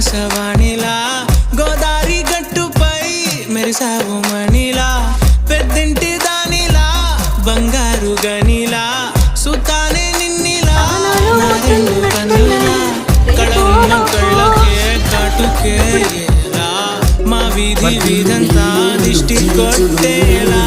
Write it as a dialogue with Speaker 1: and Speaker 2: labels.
Speaker 1: ఆకాశవాణిలా గోదారి గట్టుపై మెరిసావు మణిలా పెద్దింటి దానిలా బంగారు గనిలా సుతానే నిన్నిలా నా రెండు కన్నులా కళవున్న కళ్ళకే కాటుకే ఏలా మా వీధి వీధంతా దిష్టి కొట్టేలా